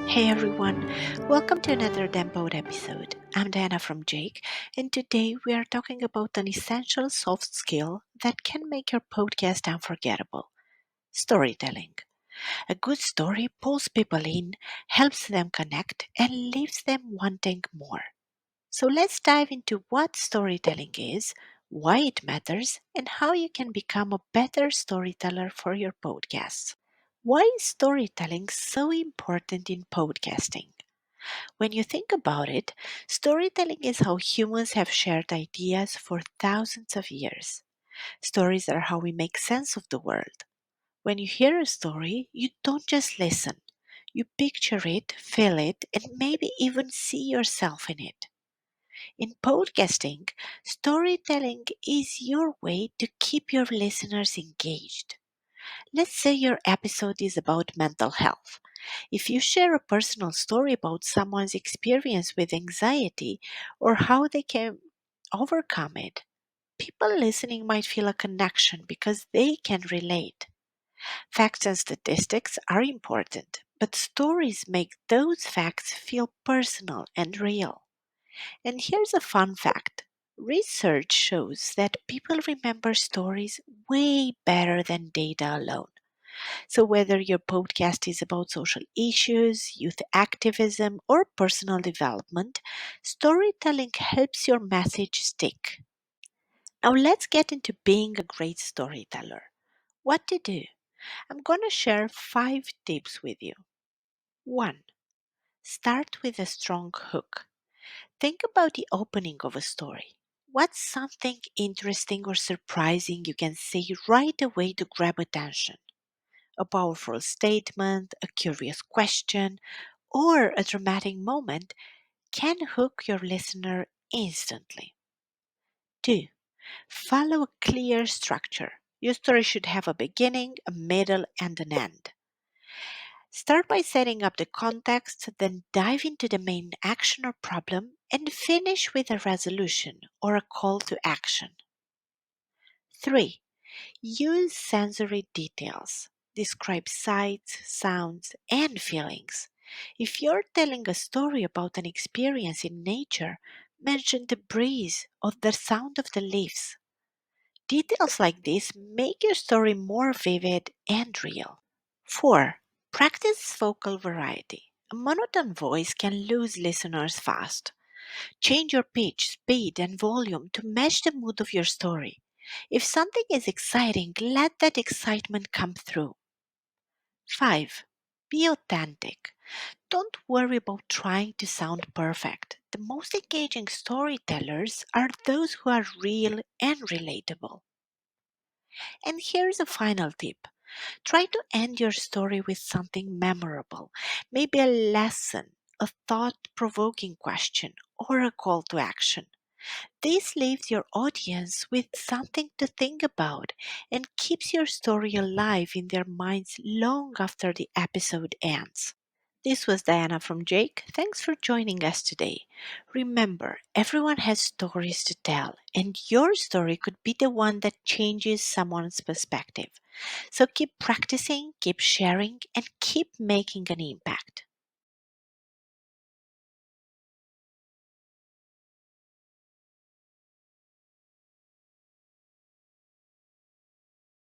Hey everyone, welcome to another Dempod episode. I'm Diana from Jake, and today we are talking about an essential soft skill that can make your podcast unforgettable: storytelling. A good story pulls people in, helps them connect, and leaves them wanting more. So let's dive into what storytelling is, why it matters, and how you can become a better storyteller for your podcasts. Why is storytelling so important in podcasting? When you think about it, storytelling is how humans have shared ideas for thousands of years. Stories are how we make sense of the world. When you hear a story, you don't just listen. You picture it, feel it, and maybe even see yourself in it. In podcasting, storytelling is your way to keep your listeners engaged. Let's say your episode is about mental health. If you share a personal story about someone's experience with anxiety or how they can overcome it, people listening might feel a connection because they can relate. Facts and statistics are important, but stories make those facts feel personal and real. And here's a fun fact: research shows that people remember stories way better than data alone. So, whether your podcast is about social issues, youth activism, or personal development, storytelling helps your message stick. Now, let's get into being a great storyteller. What to do? I'm going to share 5 tips with you. 1. Start with a strong hook. Think about the opening of a story. What's something interesting or surprising you can say right away to grab attention? A powerful statement, a curious question, or a dramatic moment can hook your listener instantly. 2. Follow a clear structure. Your story should have a beginning, a middle, and an end. Start by setting up the context, then dive into the main action or problem, and finish with a resolution or a call to action. 3. Use sensory details. Describe sights, sounds, and feelings. If you're telling a story about an experience in nature, mention the breeze or the sound of the leaves. Details like this make your story more vivid and real. 4. Practice vocal variety. A monotone voice can lose listeners fast. Change your pitch, speed, and volume to match the mood of your story. If something is exciting, let that excitement come through. 5. Be authentic. Don't worry about trying to sound perfect. The most engaging storytellers are those who are real and relatable. And here's a final tip: try to end your story with something memorable, maybe a lesson, a thought provoking question, or a call to action. This leaves your audience with something to think about and keeps your story alive in their minds long after the episode ends. This was Diana from Jake. Thanks for joining us today. Remember, everyone has stories to tell, and your story could be the one that changes someone's perspective. So keep practicing, keep sharing, and keep making an impact.